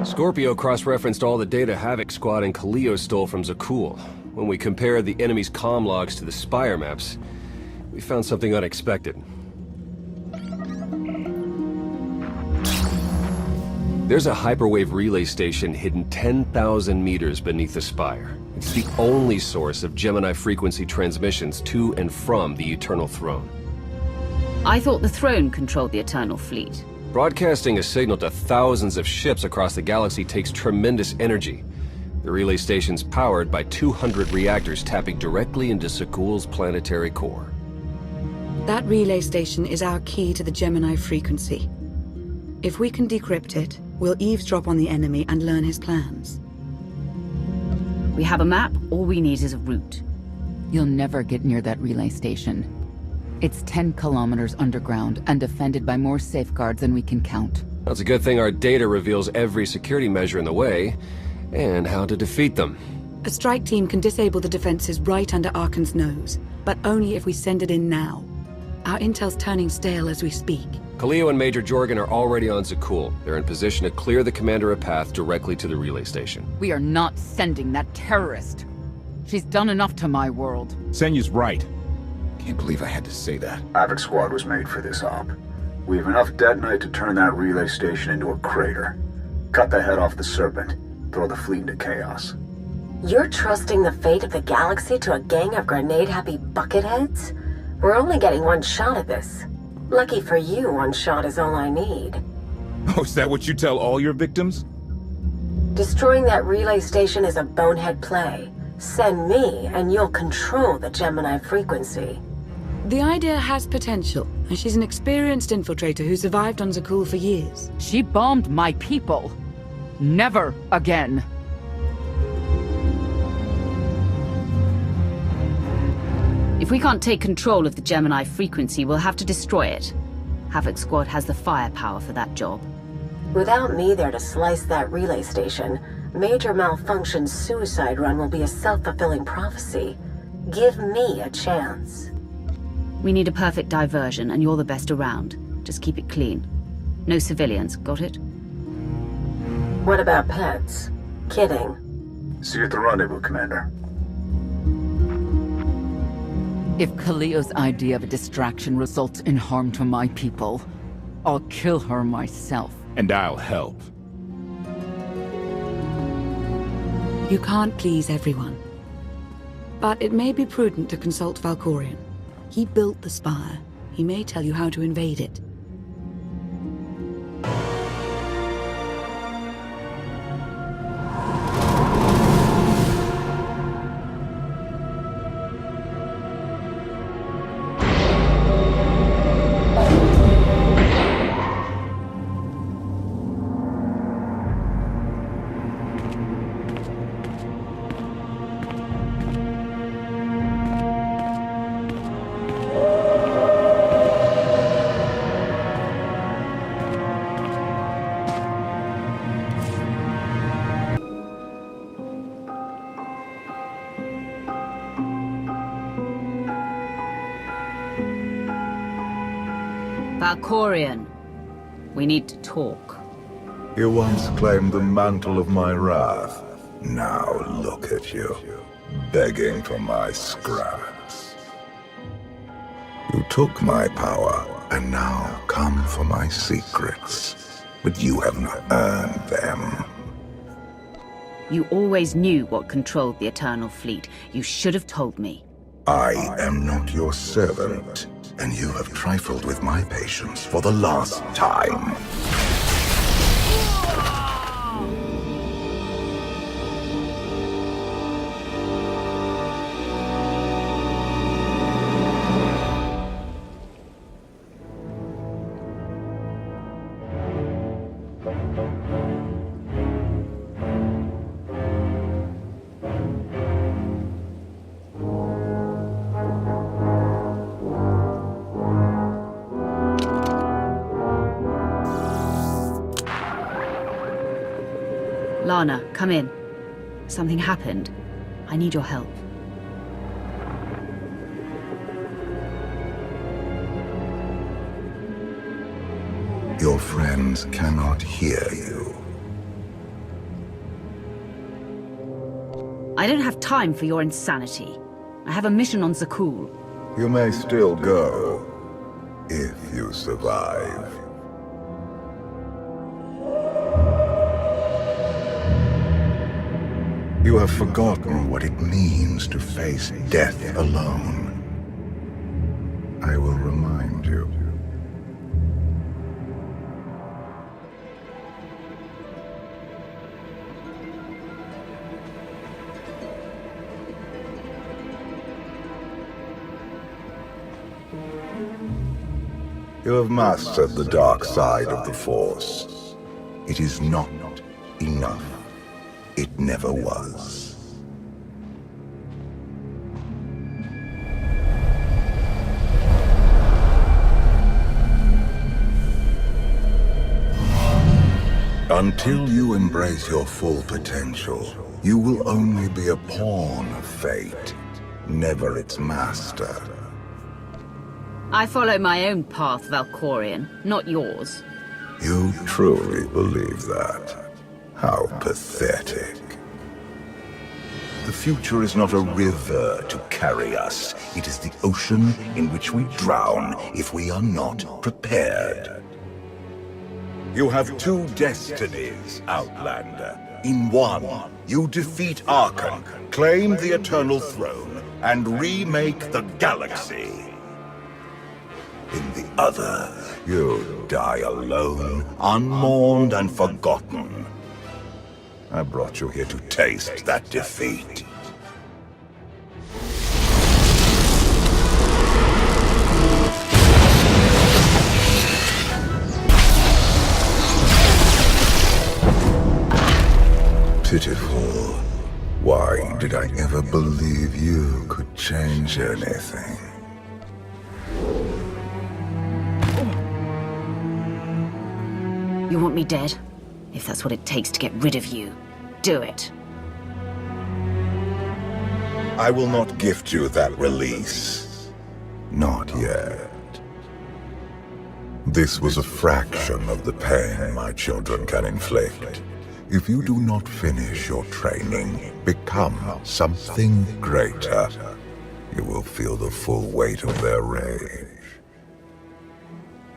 Scorpio cross-referenced all the data Havoc Squad and Kaleo stole from Zakul. When we compared the enemy's comm logs to the Spire maps, we found something unexpected. There's a hyperwave relay station hidden 10,000 meters beneath the Spire. It's the only source of Gemini frequency transmissions to and from the Eternal Throne. I thought the throne controlled the Eternal Fleet. Broadcasting a signal to thousands of ships across the galaxy takes tremendous energy. The relay station's powered by 200 reactors tapping directly into Zakul's planetary core. That relay station is our key to the Gemini frequency. If we can decrypt it, we'll eavesdrop on the enemy and learn his plans. We have a map, all we need is a route. You'll never get near that relay station. It's 10 kilometers underground and defended by more safeguards than we can count. That's a good thing our data reveals every security measure in the way, and how to defeat them. A strike team can disable the defenses right under Arkan's nose, but only if we send it in now. Our intel's turning stale as we speak. Kaleo and Major Jorgen are already on Zakul. They're in position to clear the commander a path directly to the relay station. We are not sending that terrorist. She's done enough to my world. Senyu's right. Can't believe I had to say that. Havoc Squad was made for this op. We have enough detonite to turn that relay station into a crater. Cut the head off the Serpent. Throw the fleet into chaos. You're trusting the fate of the galaxy to a gang of grenade-happy bucketheads? We're only getting one shot at this. Lucky for you, one shot is all I need. Oh, is that what you tell all your victims? Destroying that relay station is a bonehead play. Send me, and you'll control the Gemini frequency. The idea has potential, and she's an experienced infiltrator who survived on Zakul for years. She bombed my people. Never again. If we can't take control of the Gemini frequency, we'll have to destroy it. Havoc Squad has the firepower for that job. Without me there to slice that relay station, Major Malfunction's suicide run will be a self-fulfilling prophecy. Give me a chance. We need a perfect diversion, and you're the best around. Just keep it clean. No civilians, got it? What about pets? Kidding. See you at the rendezvous, Commander. If Kaleo's idea of a distraction results in harm to my people, I'll kill her myself. And I'll help. You can't please everyone. But it may be prudent to consult Valkorion. He built the Spire. He may tell you how to invade it. Valkorion, we need to talk. You once claimed the mantle of my wrath. Now look at you, begging for my scraps. You took my power, and now come for my secrets. But you have not earned them. You always knew what controlled the Eternal Fleet. You should have told me. I am not your servant, and you have trifled with my patience for the last time. Lana, come in. Something happened. I need your help. Your friends cannot hear you. I don't have time for your insanity. I have a mission on Zakul. You may still go, if you survive. You have forgotten what it means to face death alone. I will remind you. You have mastered the dark side of the Force. It is not enough. It never was. Until you embrace your full potential, you will only be a pawn of fate, never its master. I follow my own path, Valkorion, not yours. You truly believe that? How pathetic. The future is not a river to carry us. It is the ocean in which we drown if we are not prepared. You have two destinies, Outlander. In one, you defeat Archon, claim the Eternal Throne, and remake the galaxy. In the other, you die alone, unmourned and forgotten. I brought you here to taste that defeat. Pitiful. Why did I ever believe you could change anything? You want me dead? If that's what it takes to get rid of you, do it. I will not gift you that release. Not yet. This was a fraction of the pain my children can inflict. If you do not finish your training, become something greater, you will feel the full weight of their rage.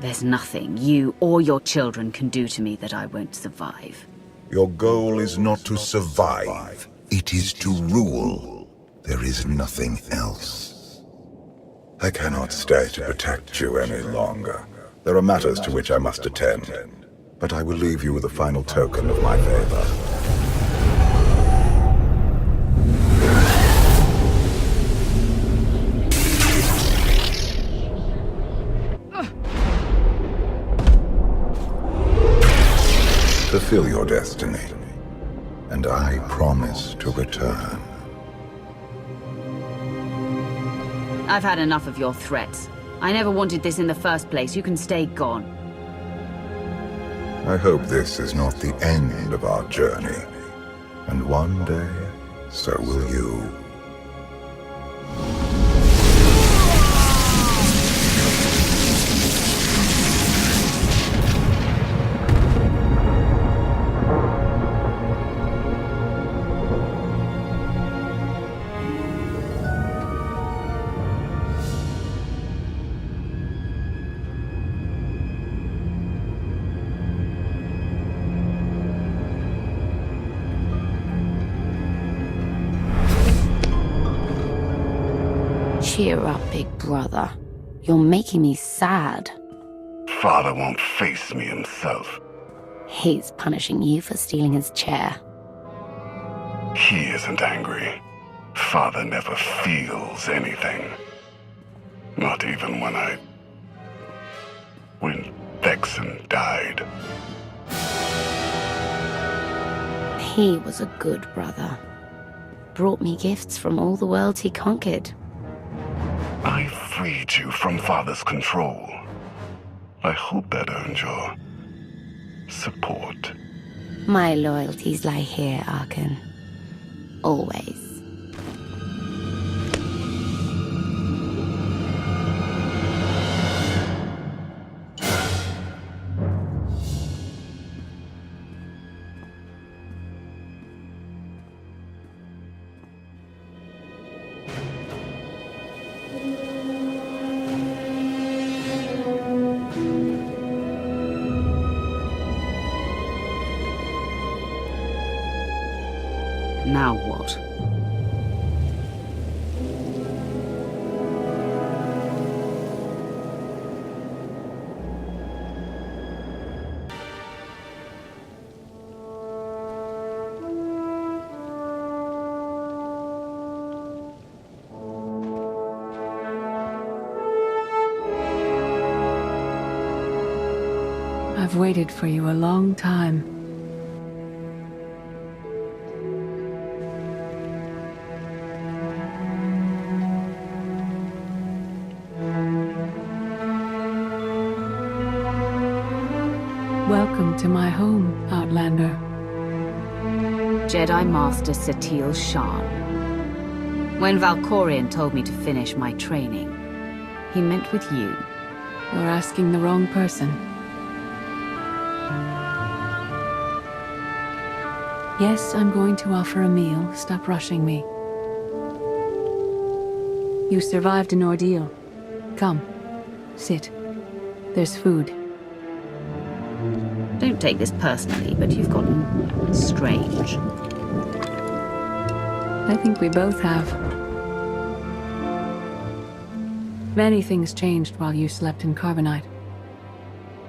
There's nothing you or your children can do to me that I won't survive. Your goal is not to survive. It is to rule. There is nothing else. I cannot stay to protect you any longer. There are matters to which I must attend. But I will leave you with a final token of my favor. Fulfill your destiny, and I promise to return. I've had enough of your threats. I never wanted this in the first place. You can stay gone. I hope this is not the end of our journey, and one day, so will you. Cheer up, big brother. You're making me sad. Father won't face me himself. He's punishing you for stealing his chair. He isn't angry. Father never feels anything. Not even when Vexen died. He was a good brother. Brought me gifts from all the worlds he conquered. I freed you from Father's control. I hope that earned your support. My loyalties lie here, Archon. Always. Now what? I've waited for you a long time. Welcome to my home, Outlander. Jedi Master Satil Shan. When Valkorion told me to finish my training, he meant with you. You're asking the wrong person. Yes, I'm going to offer a meal. Stop rushing me. You survived an ordeal. Come, sit. There's food. Don't take this personally, but you've gotten strange. I think we both have. Many things changed while you slept in Carbonite.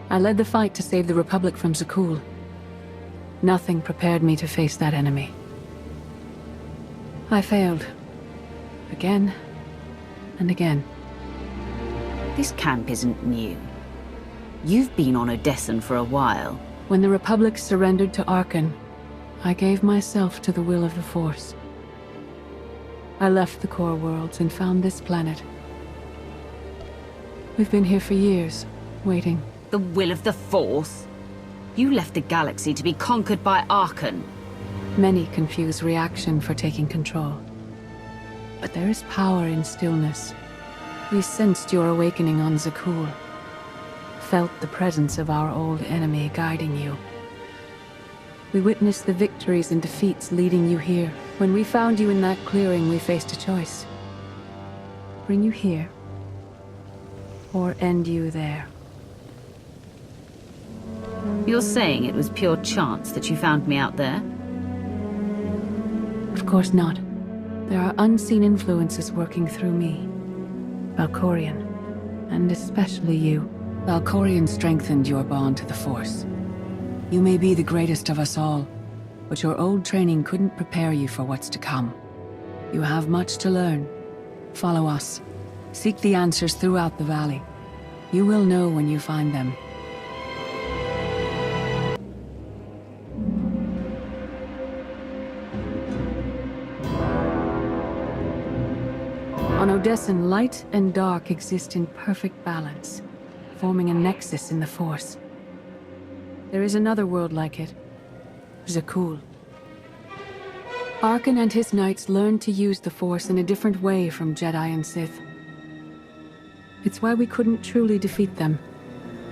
I led the fight to save the Republic from Zakul. Nothing prepared me to face that enemy. I failed. Again and again. This camp isn't new. You've been on Odessen for a while. When the Republic surrendered to Arkan, I gave myself to the will of the Force. I left the core worlds and found this planet. We've been here for years, waiting. The will of the Force? You left the galaxy to be conquered by Arkan. Many confuse reaction for taking control. But there is power in stillness. We sensed your awakening on Zakul. Felt the presence of our old enemy guiding you. We witnessed the victories and defeats leading you here. When we found you in that clearing, we faced a choice. Bring you here, or end you there. You're saying it was pure chance that you found me out there? Of course not. There are unseen influences working through me. Valkorion, and especially you. Valkorion strengthened your bond to the Force. You may be the greatest of us all, but your old training couldn't prepare you for what's to come. You have much to learn. Follow us. Seek the answers throughout the valley. You will know when you find them. On Odessen, light and dark exist in perfect balance, forming a nexus in the Force. There is another world like it, Zakul. Arkan and his knights learned to use the Force in a different way from Jedi and Sith. It's why we couldn't truly defeat them.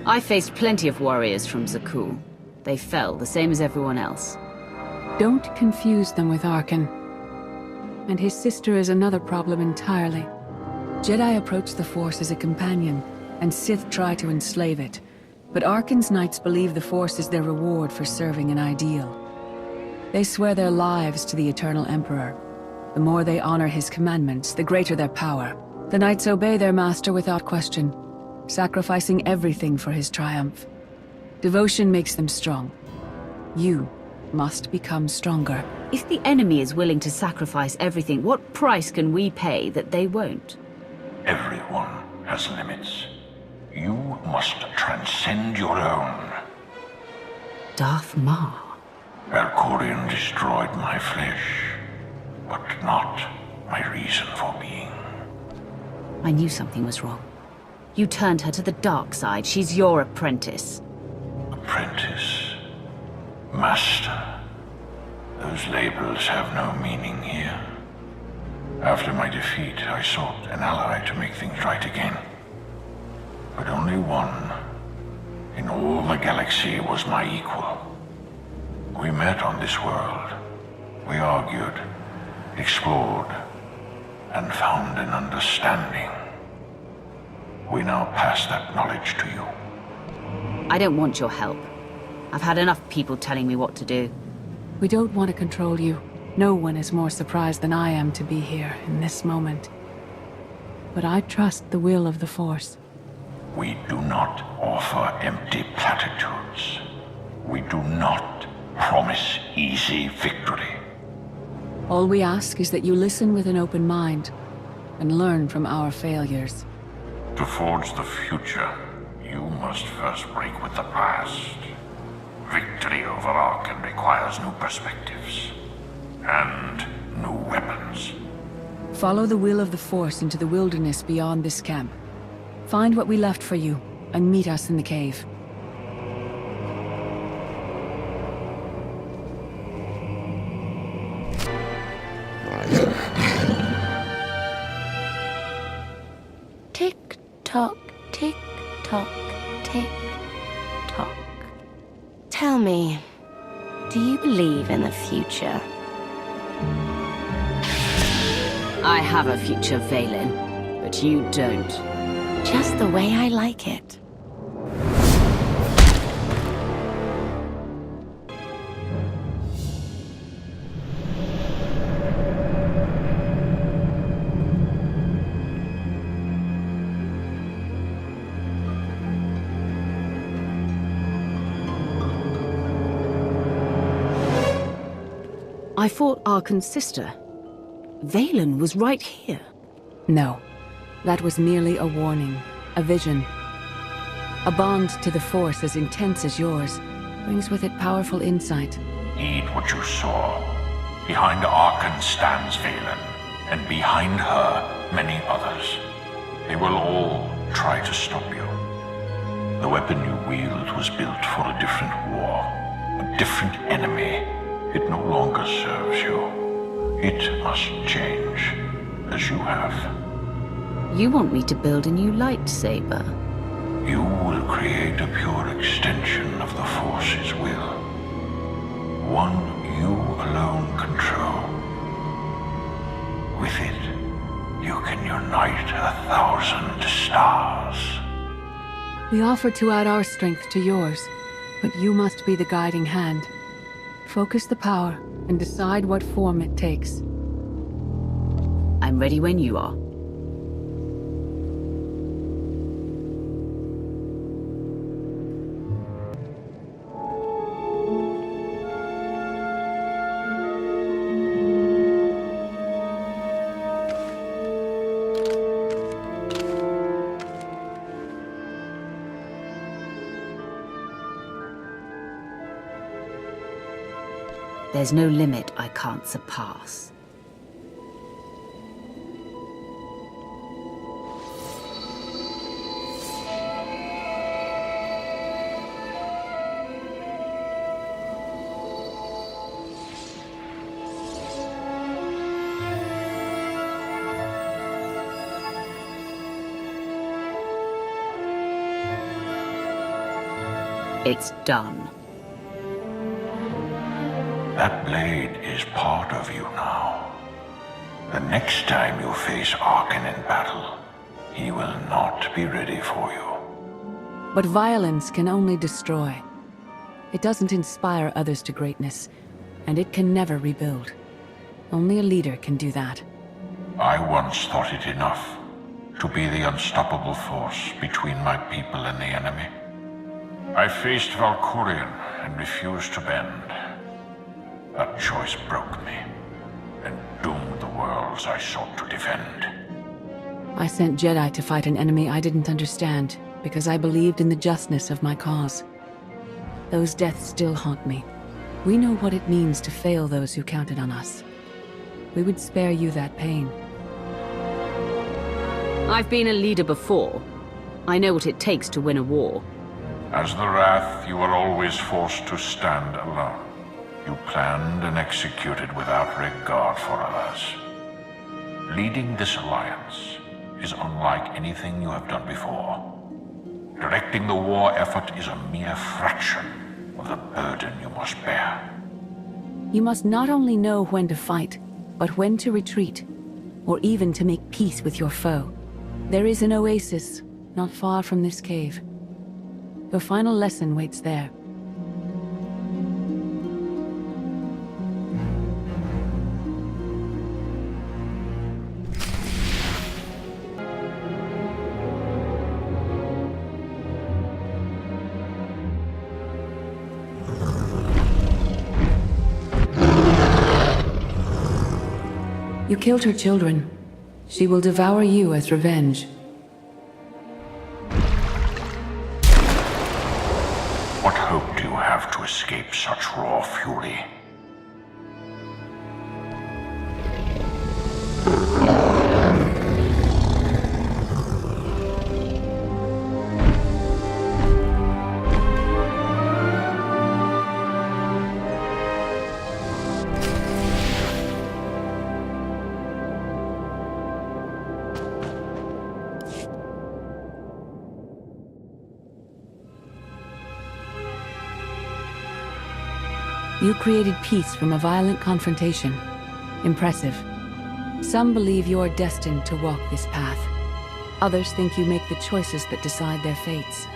I faced plenty of warriors from Zakul. They fell, the same as everyone else. Don't confuse them with Arkan. And his sister is another problem entirely. Jedi approach the Force as a companion, and Sith try to enslave it. But Arkan's knights believe the Force is their reward for serving an ideal. They swear their lives to the Eternal Emperor. The more they honor his commandments, the greater their power. The knights obey their master without question, sacrificing everything for his triumph. Devotion makes them strong. You must become stronger. If the enemy is willing to sacrifice everything, what price can we pay that they won't? Everyone has limits. You must transcend your own. Darth Maul. Valkorion destroyed my flesh, but not my reason for being. I knew something was wrong. You turned her to the dark side. She's your apprentice. Apprentice. Master. Those labels have no meaning here. After my defeat, I sought an ally to make things right again. But only one in all the galaxy was my equal. We met on this world. We argued, explored, and found an understanding. We now pass that knowledge to you. I don't want your help. I've had enough people telling me what to do. We don't want to control you. No one is more surprised than I am to be here in this moment. But I trust the will of the Force. We do not offer empty platitudes. We do not promise easy victory. All we ask is that you listen with an open mind and learn from our failures. To forge the future, you must first break with the past. Victory over Arkan requires new perspectives and new weapons. Follow the will of the Force into the wilderness beyond this camp. Find what we left for you, and meet us in the cave. Tick-tock, tick-tock, tick-tock. Tell me, do you believe in the future? I have a future, Vaylin, but you don't. Just the way I like it. I fought Arkan's sister. Vaylin was right here. No, that was merely a warning, a vision. A bond to the Force as intense as yours brings with it powerful insight. Heed what you saw. Behind Arkan stands Vaylin, and behind her, many others. They will all try to stop you. The weapon you wield was built for a different war, a different enemy. It no longer serves you. It must change, as you have. You want me to build a new lightsaber? You will create a pure extension of the Force's will. One you alone control. With it, you can unite 1,000 stars. We offer to add our strength to yours, but you must be the guiding hand. Focus the power and decide what form it takes. I'm ready when you are. There's no limit I can't surpass. It's done. That blade is part of you now. The next time you face Arkan in battle, he will not be ready for you. But violence can only destroy. It doesn't inspire others to greatness, and it can never rebuild. Only a leader can do that. I once thought it enough to be the unstoppable force between my people and the enemy. I faced Valkyrian and refused to bend. That choice broke me and doomed the worlds I sought to defend. I sent Jedi to fight an enemy I didn't understand because I believed in the justness of my cause. Those deaths still haunt me. We know what it means to fail those who counted on us. We would spare you that pain. I've been a leader before. I know what it takes to win a war. As the Wrath, you were always forced to stand alone. You planned and executed without regard for others. Leading this alliance is unlike anything you have done before. Directing the war effort is a mere fraction of the burden you must bear. You must not only know when to fight, but when to retreat, or even to make peace with your foe. There is an oasis not far from this cave. Your final lesson waits there. You killed her children. She will devour you as revenge. What hope do you have to escape such raw fury? You created peace from a violent confrontation. Impressive. Some believe you're destined to walk this path. Others think you make the choices that decide their fates.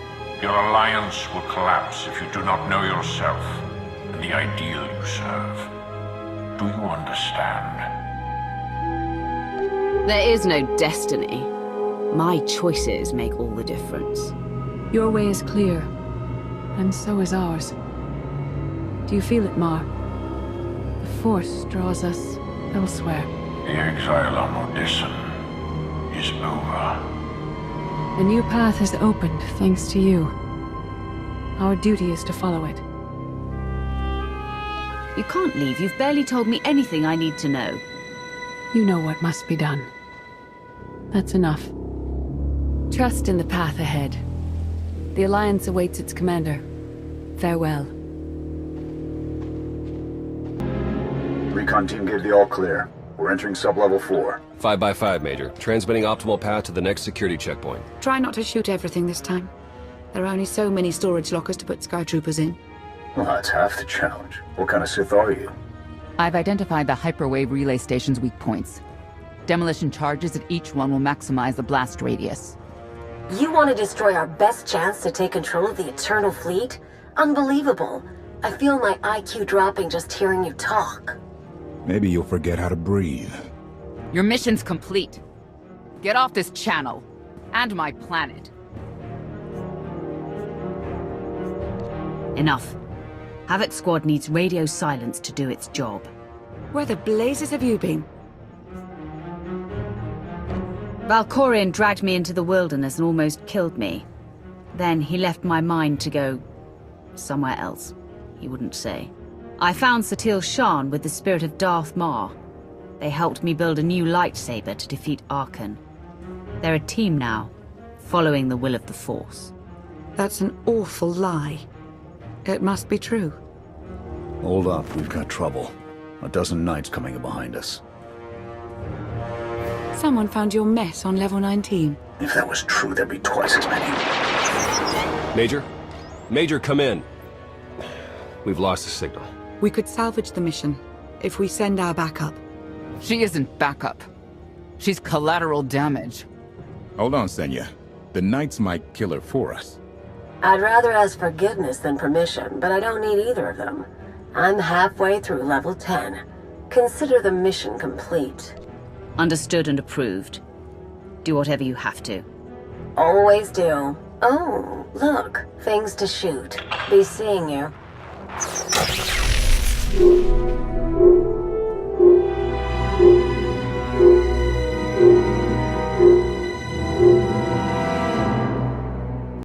Your alliance will collapse if you do not know yourself and the ideal you serve. Do you understand? There is no destiny. My choices make all the difference. Your way is clear, and so is ours. Do you feel it, Mar? The Force draws us elsewhere. The exile on Odysseum is over. A new path has opened, thanks to you. Our duty is to follow it. You can't leave. You've barely told me anything I need to know. You know what must be done. That's enough. Trust in the path ahead. The Alliance awaits its commander. Farewell. Recon team gave the all-clear. We're entering sub-level 4. 5 by 5, Major. Transmitting optimal path to the next security checkpoint. Try not to shoot everything this time. There are only so many storage lockers to put Sky Troopers in. Well, that's half the challenge. What kind of Sith are you? I've identified the hyperwave relay station's weak points. Demolition charges at each one will maximize the blast radius. You want to destroy our best chance to take control of the Eternal Fleet? Unbelievable. I feel my IQ dropping just hearing you talk. Maybe you'll forget how to breathe. Your mission's complete. Get off this channel. And my planet. Enough. Havoc Squad needs radio silence to do its job. Where the blazes have you been? Valkorion dragged me into the wilderness and almost killed me. Then he left my mind to go somewhere else. He wouldn't say. I found Satil Shan with the spirit of Darth Mar. They helped me build a new lightsaber to defeat Arkan. They're a team now, following the will of the Force. That's an awful lie. It must be true. Hold up, we've got trouble. A dozen knights coming in behind us. Someone found your mess on level 19. If that was true, there'd be twice as many. Major? Major, come in. We've lost the signal. We could salvage the mission if we send our backup. She isn't backup. She's collateral damage. Hold on, Senya. The Knights might kill her for us. I'd rather ask forgiveness than permission, but I don't need either of them. I'm halfway through level 10. Consider the mission complete. Understood and approved. Do whatever you have to. Always do. Oh, look. Things to shoot. Be seeing you.